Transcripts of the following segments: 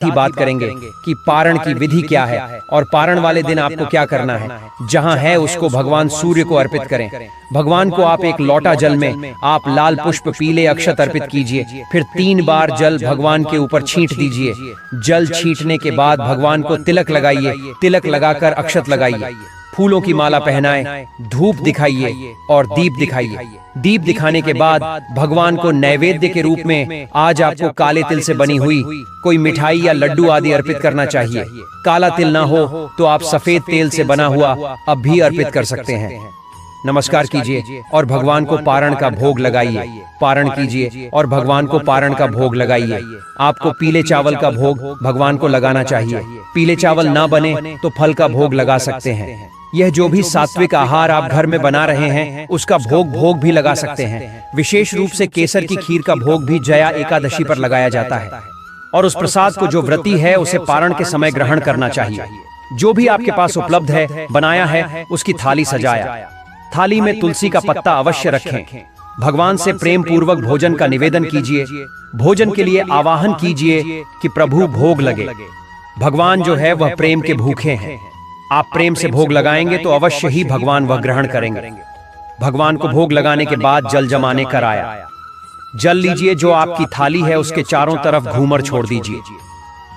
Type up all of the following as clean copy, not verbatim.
ही बात करेंगे कि पारण की विधि क्या है और पारण वाले दिन आपको क्या करना है। जहां है उसको भगवान सूर्य को अर्पित करें। भगवान को आप एक लोटा जल में आप लाल पुष्प पीले अक्षत अर्पित कीजिए, फिर 3 बार जल भगवान के ऊपर छींट दीजिए। जल छींटने के बाद भगवान को तिलक लगाइए, तिलक लगाकर अक्षत लगाइए, फूलों की माला पहनाएं, धूप दिखाइए और दीप दिखाइए। दीप दिखाने के बाद भगवान को नैवेद्य के रूप में आज आपको काले तिल से बनी हुई कोई मिठाई या लड्डू आदि अर्पित करना चाहिए। काला तिल ना हो तो आप सफेद तेल से बना हुआ अब भी अर्पित कर सकते हैं। नमस्कार कीजिए और भगवान को पारण का भोग लगाइए। पारण कीजिए और भगवान को पारण का भोग लगाइए। आपको पीले चावल का भोग भगवान को लगाना चाहिए। पीले चावल ना बने तो फल का भोग लगा सकते हैं। यह जो भी सात्विक आहार आप घर में बना रहे हैं उसका भोग भी लगा सकते हैं। विशेष रूप से केसर की खीर का भोग भी जया एकादशी पर लगाया जाता है और उस प्रसाद को जो व्रती है उसे पारण के समय ग्रहण करना चाहिए। जो भी आपके पास उपलब्ध है बनाया है उसकी थाली सजाया। थाली में तुलसी का पत्ता अवश्य रखें। भगवान से प्रेम पूर्वक भोजन का निवेदन कीजिए। भोजन के लिए आवाहन कीजिए कि प्रभु भोग लगे। भगवान जो है वह प्रेम के भूखे हैं। आप प्रेम से भोग लगाएंगे तो अवश्य ही भगवान वह ग्रहण करेंगे। भगवान को भोग लगाने के बाद जल जमाने कराया। जल लीजिए, जो आपकी थाली है उसके चारों तरफ घूमर छोड़ दीजिए।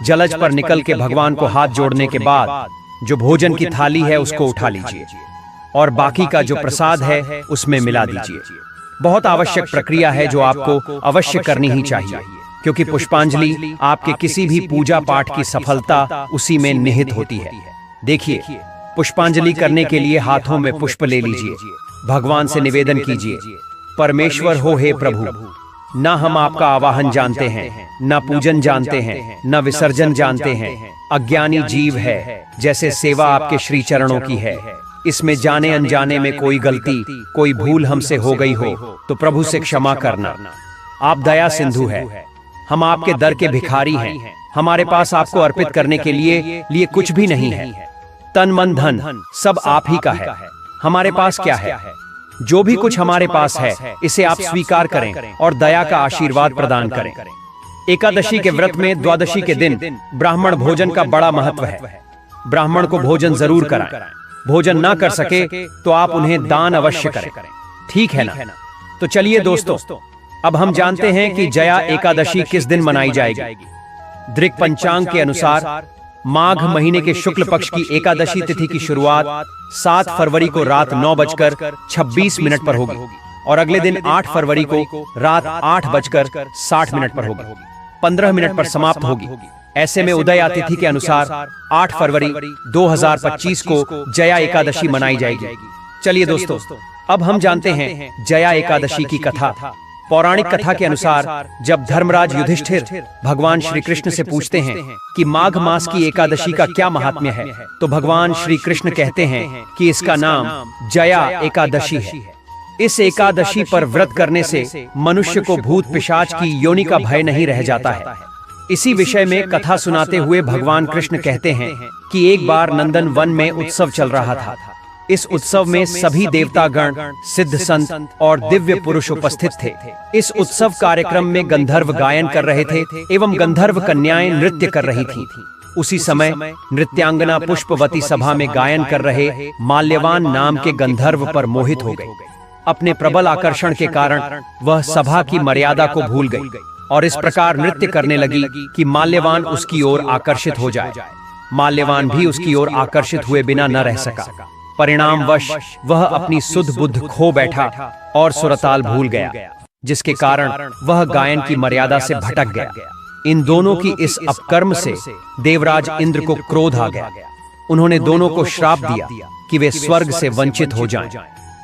जलज पर निकल के भगवान को हाथ जोड़ने के बाद जो भोजन की थाली है उसको उठा लीजिए और बाकी का जो प्रसाद है उसमें मिला दीजिए। बहुत आवश्यक प्रक्रिया है जो आपको अवश्य करनी ही चाहिए, क्योंकि पुष्पांजलि आपके किसी भी पूजा पाठ की सफलता उसी में निहित होती है। देखिए, पुष्पांजलि करने के लिए हाथों में पुष्प ले लीजिए। भगवान से निवेदन कीजिए, परमेश्वर हो हे प्रभु, ना हम आपका आवाहन जानते हैं, ना पूजन जानते हैं, ना विसर्जन जानते हैं। अज्ञानी जीव है, जैसे सेवा आपके श्री चरणों की है। इसमें जाने अनजाने में कोई गलती कोई भूल हमसे हो गई हो तो प्रभु से क्षमा करना। आप दया सिंधु है, हम आपके दर के भिखारी हैं। हमारे पास आपको अर्पित करने के लिए कुछ भी नहीं है। तन मन धन सब आप ही का है। हमारे पास क्या है? जो भी कुछ हमारे पास है इसे आप स्वीकार करें और दया का आशीर्वाद प्रदान करें। एकादशी के व्रत में द्वादशी के दिन ब्राह्मण भोजन का बड़ा महत्व है। ब्राह्मण को भोजन जरूर कराएं। भोजन ना कर सके तो आप उन्हें दान अवश्य करें। ठीक है ना? तो चलिए दोस्तों, अब हम जानते हैं कि जया एकादशी किस दिन मनाई जाएगी। दृक पंचांग के अनुसार माघ महीने के शुक्ल पक्ष की एकादशी तिथि की शुरुआत 7 फरवरी को रात 9:26 पर होगी और अगले दिन 8 फरवरी को रात 8:60 पर होगी। 15 मिनट पर समाप्त होगी। ऐसे में उदया तिथि के अनुसार 8 फरवरी 2025 को जया एकादशी मनाई जाएगी। चलिए दोस्तों, अब हम जानते हैं जया एकादशी की कथा। पौराणिक कथा के अनुसार जब धर्मराज युधिष्ठिर भगवान श्री कृष्ण से पूछते हैं कि माघ मास की एकादशी का क्या महात्म्य है, तो भगवान श्री कृष्ण कहते हैं कि इसका नाम जया एकादशी है। इस एकादशी पर व्रत करने से मनुष्य को भूत पिशाच की योनि का भय नहीं रह जाता है। इसी विषय में कथा सुनाते हुए भगवान कृष्ण कहते हैं कि एक बार नंदन वन में उत्सव चल रहा था। इस उत्सव में सभी देवतागण, सिद्ध संत और दिव्य पुरुष उपस्थित थे। इस उत्सव कार्यक्रम में गंधर्व गायन कर रहे थे एवं गंधर्व कन्याएं नृत्य कर रही थीं। उसी समय नृत्यांगना पुष्पवती सभा में गायन कर रहे माल्यवान नाम के गंधर्व पर मोहित हो गई। अपने प्रबल आकर्षण के कारण वह सभा की मर्यादा को भूल गई और इस प्रकार नृत्य करने लगी कि माल्यवान उसकी ओर आकर्षित हो जाए। माल्यवान भी उसकी ओर आकर्षित हुए बिना न रह सका। परिणामवश वह अपनी सुध बुद्ध खो बैठा और सुरताल भूल गया, जिसके कारण वह गायन की मर्यादा से भटक गया। इन दोनों की इस अपकर्म से देवराज इंद्र को क्रोध आ गया। उन्होंने दोनों को श्राप दिया कि वे स्वर्ग से वंचित हो जाएं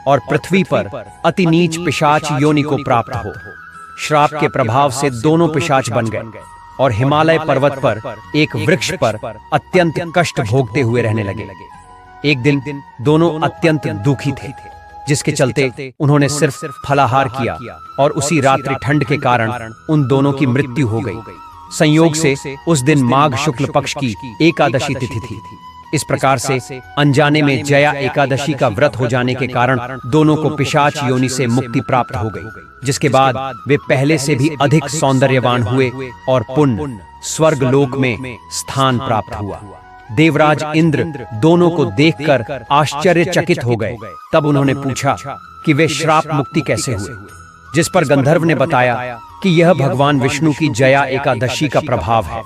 और पृथ्वी पर अति नीच पिशाच योनि को प्राप्त हो। श्राप के प्रभाव से दोनों पिशाच बन गए और हिमालय पर्वत पर एक वृक्ष पर अत्यंत कष्ट भोगते हुए रहने लगे। एक दिन दोनों अत्यंत दुखी थे, जिसके चलते उन्होंने सिर्फ फलाहार किया और उसी रात्रि ठंड के कारण उन दोनों की मृत्यु हो गई। संयोग से उस दिन माघ शुक्ल पक्ष की एकादशी तिथि थी। इस प्रकार से अनजाने में जया एकादशी का व्रत हो जाने के कारण दोनों को पिशाच योनि से मुक्ति प्राप्त हो गई, जिसके बाद वे पहले से भी अधिक सौंदर्यवान हुए और पुण्य स्वर्गलोक में स्थान प्राप्त हुआ। देवराज इंद्र दोनों को देखकर आश्चर्यचकित हो गए। तब उन्होंने पूछा कि वे श्राप मुक्ति कैसे हुए, जिस पर गंधर्व ने बताया कि यह भगवान विष्णु की जया एकादशी का प्रभाव है।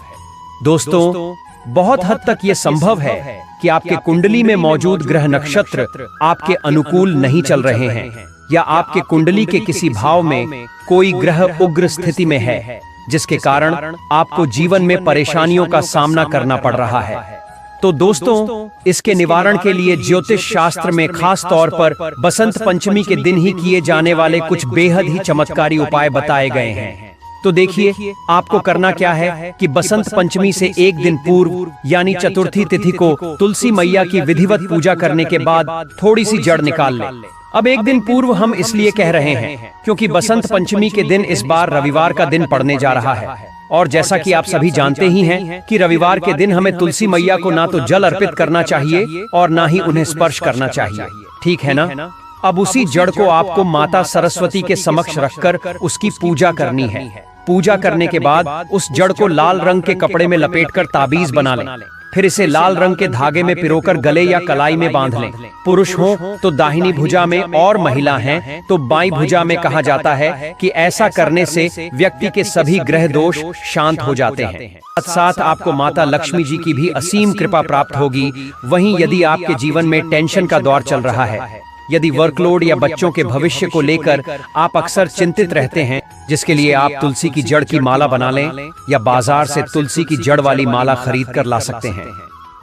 दोस्तों, बहुत हद तक यह संभव है कि आपके कुंडली में मौजूद ग्रह नक्षत्र आपके अनुकूल नहीं चल रहे हैं, या आपके कुंडली के किसी भाव में कोई ग्रह उग्र स्थिति में है, जिसके कारण आपको जीवन में परेशानियों का सामना करना पड़ रहा है। तो दोस्तों, इसके निवारण के लिए ज्योतिष शास्त्र में खास तौर पर बसंत पंचमी के दिन ही किए जाने वाले कुछ बेहद ही चमत्कारी उपाय बताए गए हैं। तो देखिए, आपको करना क्या है कि बसंत पंचमी से एक दिन पूर्व यानी चतुर्थी तिथि को तुलसी मैया की विधिवत पूजा करने के बाद थोड़ी सी जड़ निकाल लें। अब एक दिन पूर्व हम इसलिए कह रहे हैं क्योंकि बसंत पंचमी के दिन इस बार रविवार का दिन पड़ने जा रहा है, और जैसा कि आप सभी जानते ही हैं कि रविवार के दिन हमें तुलसी मैया को ना तो जल अर्पित करना चाहिए और ना ही उन्हें स्पर्श करना चाहिए, ठीक है ना? अब उसी जड़ को आपको माता सरस्वती के समक्ष रखकर उसकी पूजा करनी है। पूजा करने के बाद उस जड़ को लाल रंग के कपड़े में लपेटकर ताबीज बना लें। फिर इसे लाल रंग के धागे में पिरोकर गले या कलाई में बांध लें। पुरुष हो तो दाहिनी भुजा में और महिला हैं तो बाईं भुजा में। कहा जाता है कि ऐसा करने से व्यक्ति के सभी ग्रह दोष शांत हो जाते हैं। साथ साथ आपको माता लक्ष्मी जी की भी असीम कृपा प्राप्त होगी। वहीं यदि आपके जीवन में टेंशन का दौर चल रहा है, यदि वर्कलोड या बच्चों के भविष्य को लेकर आप अक्सर चिंतित रहते हैं, जिसके लिए आप तुलसी की जड़ की माला बना लें या बाजार से तुलसी की जड़ वाली माला खरीद कर ला सकते हैं।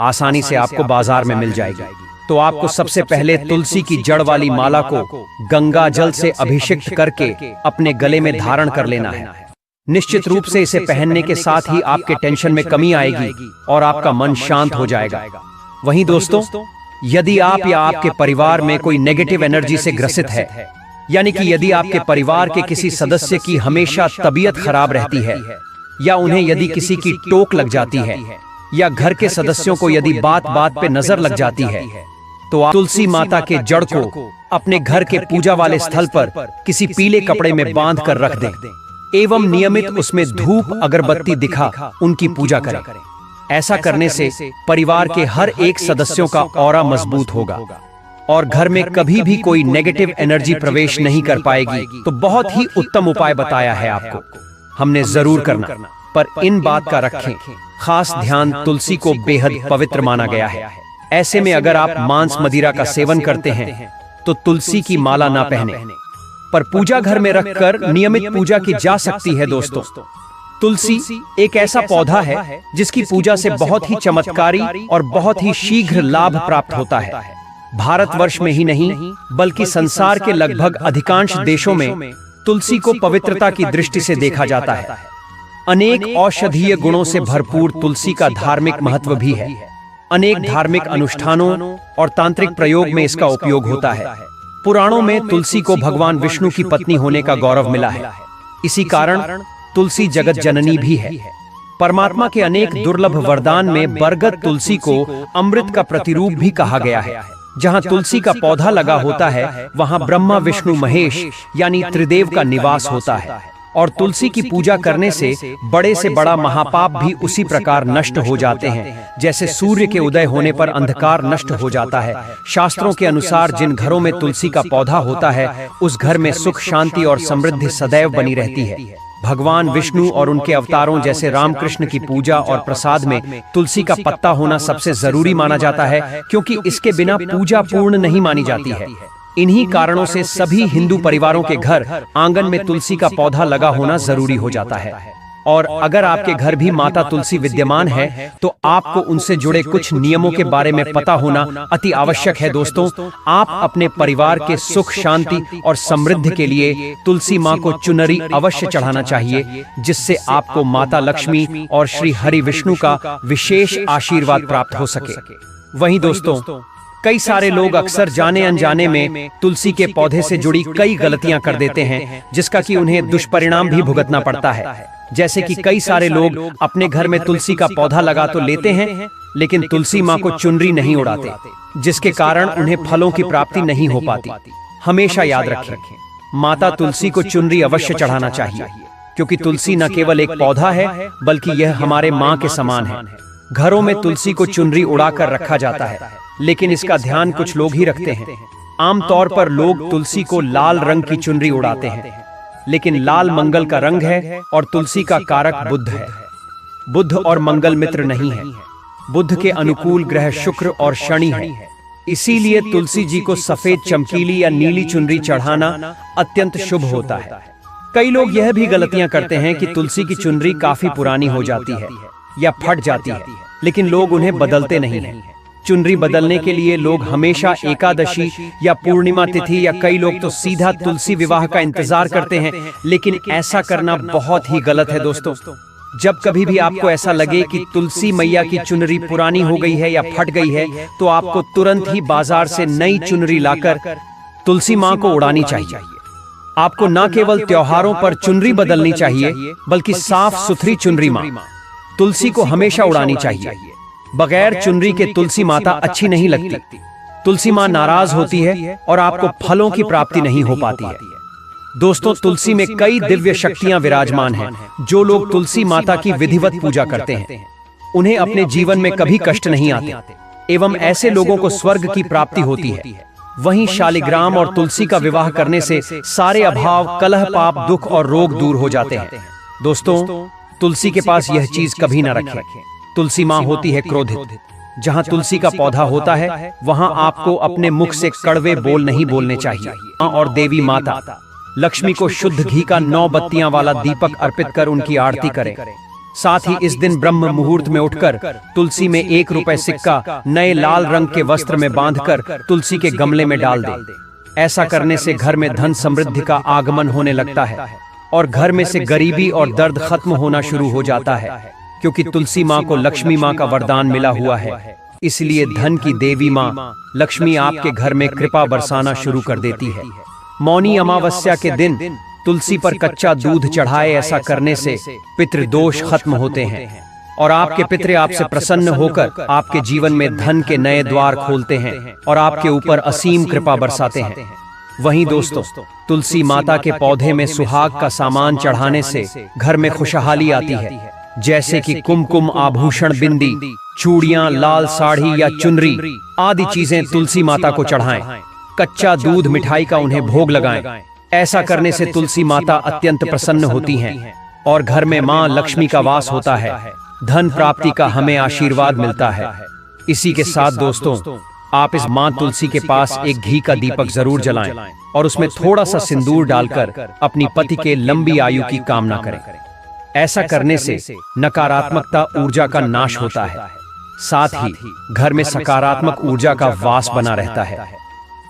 आसानी से आपको बाजार में मिल जाएगी। तो आपको सबसे पहले तुलसी की जड़ वाली माला को गंगा जल से अभिषिक्त करके अपने गले में धारण कर लेना है। निश्चित रूप से इसे पहनने के साथ ही आपके टेंशन में कमी आएगी और आपका मन शांत हो जाएगा। वहीं दोस्तों, यदि आप या आपके परिवार में कोई नेगेटिव एनर्जी से ग्रसित है, यानी कि यदि आपके परिवार के किसी सदस्य की हमेशा तबीयत खराब रहती है, या उन्हें यदि किसी की टोक लग जाती है, या घर के सदस्यों को यदि बात बात पे नजर लग जाती है, तो आप तुलसी माता के जड़ को अपने घर के पूजा वाले स्थल पर किसी पीले कपड़े में बांध कर रख दें एवं नियमित उसमें धूप अगरबत्ती दिखा उनकी पूजा करें। ऐसा करने से परिवार के हर एक सदस्यों का ऑरा मजबूत होगा और घर में कभी भी कोई नेगेटिव एनर्जी प्रवेश नहीं कर पाएगी। तो बहुत ही उत्तम उपाय बताया है आपको, हमने जरूर करना, पर इन बात का रखें खास ध्यान, तुलसी को बेहद पवित्र माना गया है। ऐसे में अगर आप मांस मदिरा का सेवन करते हैं तो तुलसी की माला ना पहने, पर पूजा घर में रखकर नियमित पूजा की जा सकती है। दोस्तों, तुलसी एक ऐसा पौधा है जिसकी पूजा से बहुत ही चमत्कारी और बहुत ही शीघ्र लाभ प्राप्त होता है। भारतवर्ष में ही नहीं बल्कि संसार के लगभग अधिकांश देशों में तुलसी को पवित्रता की दृष्टि से देखा जाता है। अनेक औषधीय गुणों से भरपूर तुलसी का धार्मिक महत्व भी है। अनेक धार्मिक अनुष्ठानों और तांत्रिक प्रयोग में इसका उपयोग होता है। पुराणों में तुलसी को भगवान विष्णु की पत्नी होने का गौरव मिला है। इसी कारण तुलसी जगत जननी भी है। परमात्मा के अनेक दुर्लभ वरदान में बरगद तुलसी को अमृत का प्रतिरूप भी कहा गया है। जहाँ तुलसी का पौधा लगा होता है वहाँ ब्रह्मा विष्णु महेश यानी त्रिदेव का निवास होता है। और तुलसी की पूजा करने से बड़ा महापाप भी उसी प्रकार नष्ट हो जाते हैं, जैसे सूर्य के उदय होने पर अंधकार नष्ट हो जाता है। शास्त्रों के अनुसार जिन घरों में तुलसी का पौधा होता है उस घर में सुख शांति और समृद्धि सदैव बनी रहती है। भगवान विष्णु और उनके अवतारों जैसे रामकृष्ण की पूजा और प्रसाद में तुलसी का पत्ता होना सबसे जरूरी माना जाता है, क्योंकि इसके बिना पूजा पूर्ण नहीं मानी जाती है। इन्हीं कारणों से सभी हिंदू परिवारों के घर आंगन में तुलसी का पौधा लगा होना जरूरी हो जाता है। और अगर आपके घर भी माता तुलसी विद्यमान है तो आपको उनसे जुड़े कुछ नियमों के बारे में पता होना अति आवश्यक है। दोस्तों, आप अपने परिवार के सुख शांति और समृद्धि के लिए तुलसी माँ को चुनरी अवश्य चढ़ाना चाहिए, जिससे आपको माता लक्ष्मी और श्री हरि विष्णु का विशेष आशीर्वाद प्राप्त हो सके। वहीं दोस्तों, कई सारे लोग अक्सर जाने अनजाने में तुलसी के पौधे से जुड़ी कई गलतियां कर देते हैं, जिसका कि उन्हें दुष्परिणाम भी भुगतना पड़ता है। जैसे कि कई सारे लोग अपने घर में तुलसी का पौधा लगा तो लेते हैं, लेकिन तुलसी माँ को चुनरी नहीं उड़ाते, जिसके कारण उन्हें फलों की प्राप्ति नहीं हो पाती। हमेशा याद रखें, माता तुलसी को चुनरी अवश्य चढ़ाना चाहिए। क्योंकि तुलसी न केवल एक पौधा है बल्कि यह हमारे माँ के समान है। घरों में तुलसी को चुनरी उड़ाकर रखा जाता है, लेकिन इसका ध्यान कुछ लोग ही रखते हैं। आमतौर पर लोग तुलसी को लाल रंग की चुनरी उड़ाते हैं, लेकिन लाल मंगल का रंग है और तुलसी का कारक बुध है। बुध और मंगल मित्र नहीं है। बुध के अनुकूल ग्रह शुक्र और शनि है। इसीलिए तुलसी जी को सफेद चमकीली या नीली चुनरी चढ़ाना अत्यंत शुभ होता है। कई लोग यह भी गलतियां करते हैं कि तुलसी की चुनरी काफी पुरानी हो जाती है या फट जाती है, लेकिन लोग उन्हें बदलते नहीं हैं। चुनरी बदलने के लिए लोग हमेशा एकादशी या पूर्णिमा तिथि या कई लोग तो सीधा तुलसी विवाह का इंतजार करते हैं, लेकिन ऐसा करना बहुत ही गलत है दोस्तों। जब कभी भी आपको ऐसा लगे कि तुलसी मैया की चुनरी पुरानी हो गई है या फट गई है, तो आपको तुरंत ही बाजार से नई चुनरी लाकर तुलसी माँ को उड़ानी चाहिए। आपको न केवल त्योहारों पर चुनरी बदलनी चाहिए, बल्कि साफ सुथरी चुनरी माँ तुलसी को हमेशा उड़ानी चाहिए। बगैर चुनरी के तुलसी माता अच्छी नहीं लगती। तुलसी माँ नाराज होती है और आपको फलों की प्राप्ति नहीं हो पाती है। दोस्तों, तुलसी में कई दिव्य शक्तियां विराजमान हैं। जो लोग तुलसी माता की विधिवत पूजा करते हैं, उन्हें अपने जीवन में कभी कष्ट नहीं आते एवं ऐसे लोगों को स्वर्ग की प्राप्ति होती है। वहीं शालिग्राम और तुलसी का विवाह करने से सारे अभाव, कलह, पाप, दुख और रोग दूर हो जाते हैं। दोस्तों, तुलसी के पास यह चीज कभी न रखें। तुलसी माँ होती है क्रोधित। जहाँ तुलसी का पौधा होता है, वहाँ आपको अपने मुख से कड़वे बोल नहीं बोलने चाहिए। और देवी माता लक्ष्मी को शुद्ध घी का 9 बत्तियां वाला दीपक अर्पित कर उनकी आरती करें। साथ ही इस दिन ब्रह्म मुहूर्त में उठकर तुलसी में 1 रुपए सिक्का नए लाल रंग के वस्त्र में बांधकर तुलसी के गमले में डाल दें। ऐसा करने से घर में धन समृद्धि का आगमन होने लगता है और घर में से गरीबी और दर्द खत्म होना शुरू हो जाता है, क्योंकि तुलसी माँ को लक्ष्मी माँ का वरदान मिला हुआ है। इसलिए धन की देवी माँ लक्ष्मी आपके घर में कृपा बरसाना शुरू कर देती है। मौनी अमावस्या के दिन तुलसी पर कच्चा दूध चढ़ाए। ऐसा करने से पितृदोष खत्म होते हैं और आपके पितृ आपसे प्रसन्न होकर आपके जीवन में धन के नए द्वार खोलते हैं और आपके ऊपर असीम कृपा बरसाते हैं। वहीं दोस्तों, तुलसी माता के पौधे में सुहाग का सामान चढ़ाने से घर में खुशहाली आती है, जैसे कि कुमकुम, आभूषण, बिंदी, चूड़ियां, लाल साड़ी या चुनरी आदि चीजें तुलसी माता को चढ़ाएं। कच्चा दूध, मिठाई का उन्हें भोग लगाएं। ऐसा करने से तुलसी माता अत्यंत प्रसन्न होती हैं और घर में मां लक्ष्मी का वास होता है। धन प्राप्ति का हमें आशीर्वाद मिलता है। इसी के साथ दोस्तों, आप इस मां तुलसी के पास एक घी का दीपक जरूर जलाएं और उसमें थोड़ा सा सिंदूर डालकर अपनी पति के लंबी आयु की कामना करें। ऐसा करने से नकारात्मकता ऊर्जा का नाश होता है, साथ ही घर में सकारात्मक ऊर्जा का वास बना रहता है।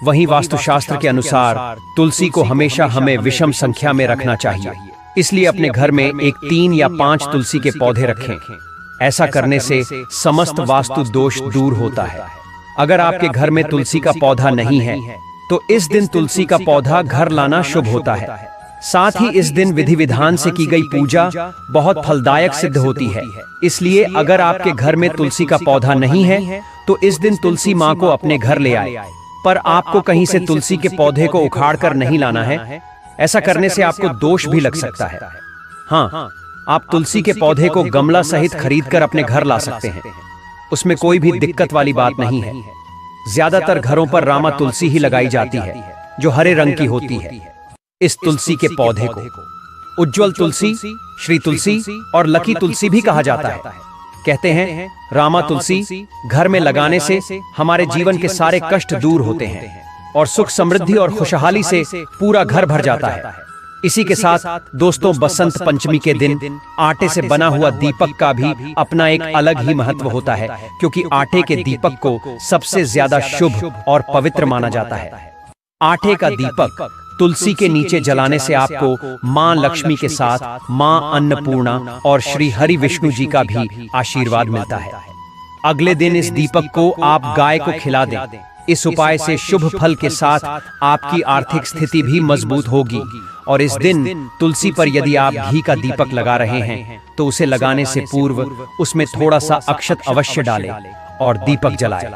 वहीं वास्तुशास्त्र के अनुसार तुलसी को हमेशा हमें विषम संख्या में रखना चाहिए। इसलिए अपने घर में एक 3 या 5 तुलसी के पौधे रखें। ऐसा करने से समस्त वास्तु दोष दूर होता है। अगर आपके घर में तुलसी का पौधा नहीं है, तो इस दिन तुलसी का पौधा घर लाना शुभ होता है। साथ ही इस दिन विधि विधान से की गई पूजा बहुत फलदायक सिद्ध होती है। इसलिए अगर आपके घर में तुलसी का पौधा नहीं है, तो इस दिन तुलसी माँ को अपने घर ले आए। पर आपको कहीं से तुलसी के पौधे को उखाड़ कर नहीं लाना है। ऐसा करने से आपको दोष भी लग सकता है। हाँ, आप तुलसी के पौधे को गमला सहित खरीदकर अपने घर ला सकते हैं। उसमें कोई भी दिक्कत वाली बात नहीं है। ज्यादातर घरों पर रामा तुलसी ही लगाई जाती है, जो हरे रंग की होती है। इस तुलसी के पौधे को उज्ज्वल तुलसी, श्री तुलसी और लकी तुलसी भी कहा जाता है। कहते हैं रामा तुलसी घर में लगाने से हमारे जीवन के सारे कष्ट दूर होते हैं और सुख, समृद्धि और खुशहाली से पूरा घर भर जाता है। इसी के साथ दोस्तों, बसंत पंचमी के दिन आटे से बना हुआ दीपक का भी अपना एक अलग ही महत्व होता है, क्योंकि आटे के दीपक को सबसे ज्यादा शुभ और पवित्र माना जाता है। आटे का दीपक तुलसी के नीचे जलाने से आपको मां लक्ष्मी के साथ मां अन्नपूर्णा और श्री हरि विष्णु जी का भी आशीर्वाद मिलता है। अगले दिन इस दीपक को आप गाय को खिला दें। इस उपाय से शुभ फल के साथ आपकी आर्थिक स्थिति भी मजबूत होगी। और इस दिन तुलसी पर यदि आप घी का दीपक लगा रहे हैं, तो उसे लगाने से पूर्व उसमें थोड़ा सा अक्षत अवश्य डालें और दीपक जलाएं।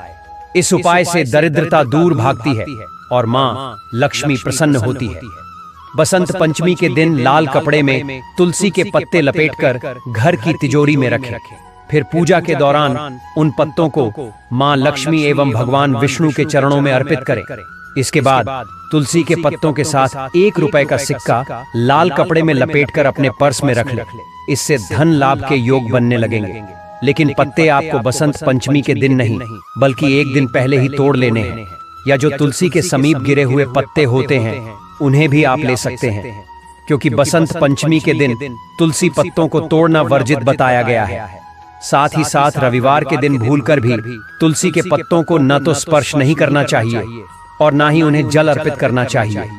इस उपाय से दरिद्रता दूर भागती है और मां लक्ष्मी प्रसन्न होती है। बसंत पंचमी के दिन लाल कपड़े में तुलसी के पत्ते लपेटकर घर की तिजोरी में रखें। फिर पूजा के दौरान उन पत्तों को मां लक्ष्मी एवं भगवान विष्णु के चरणों में अर्पित करें। इसके बाद तुलसी के पत्तों के साथ 1 रुपए का सिक्का लाल कपड़े में लपेटकर अपने पर्स में रख लें। इससे धन लाभ के योग बनने लगेंगे। लेकिन पत्ते आपको बसंत पंचमी के दिन नहीं बल्कि एक दिन पहले ही तोड़ लेने हैं, या जो तुलसी के समीप गिरे हुए पत्ते होते हैं उन्हें भी आप ले सकते हैं, क्योंकि बसंत पंचमी के दिन तुलसी पत्तों को तोड़ना वर्जित बताया गया है। साथ ही साथ रविवार के दिन भूलकर भी तुलसी के पत्तों को न तो स्पर्श नहीं करना चाहिए और ना ही उन्हें जल अर्पित करना चाहिए।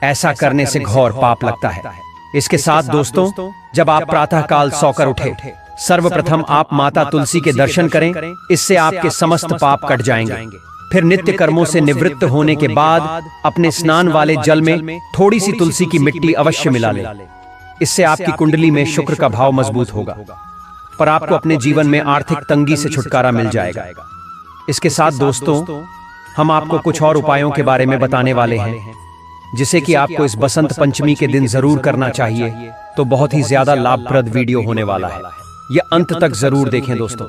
ऐसा करने से घोर पाप लगता है। इसके साथ दोस्तों, जब आप प्रातः काल सोकर उठे, सर्वप्रथम आप माता तुलसी के दर्शन करें। इससे आपके समस्त पाप कट जाएंगे। फिर नित्य कर्मों से निवृत्त होने के बाद अपने स्नान वाले जल में थोड़ी सी तुलसी की मिट्टी अवश्य मिला लें। इससे आपकी कुंडली में शुक्र का भाव मजबूत होगा और आपको अपने जीवन में आर्थिक तंगी से छुटकारा मिल जाएगा। इसके साथ दोस्तों, हम आपको कुछ और उपायों के बारे में बताने वाले हैं जिसे कि आपको इस बसंत पंचमी के दिन जरूर करना चाहिए। तो बहुत ही ज्यादा लाभप्रद वीडियो होने वाला है, यह अंत तक जरूर देखें दोस्तों।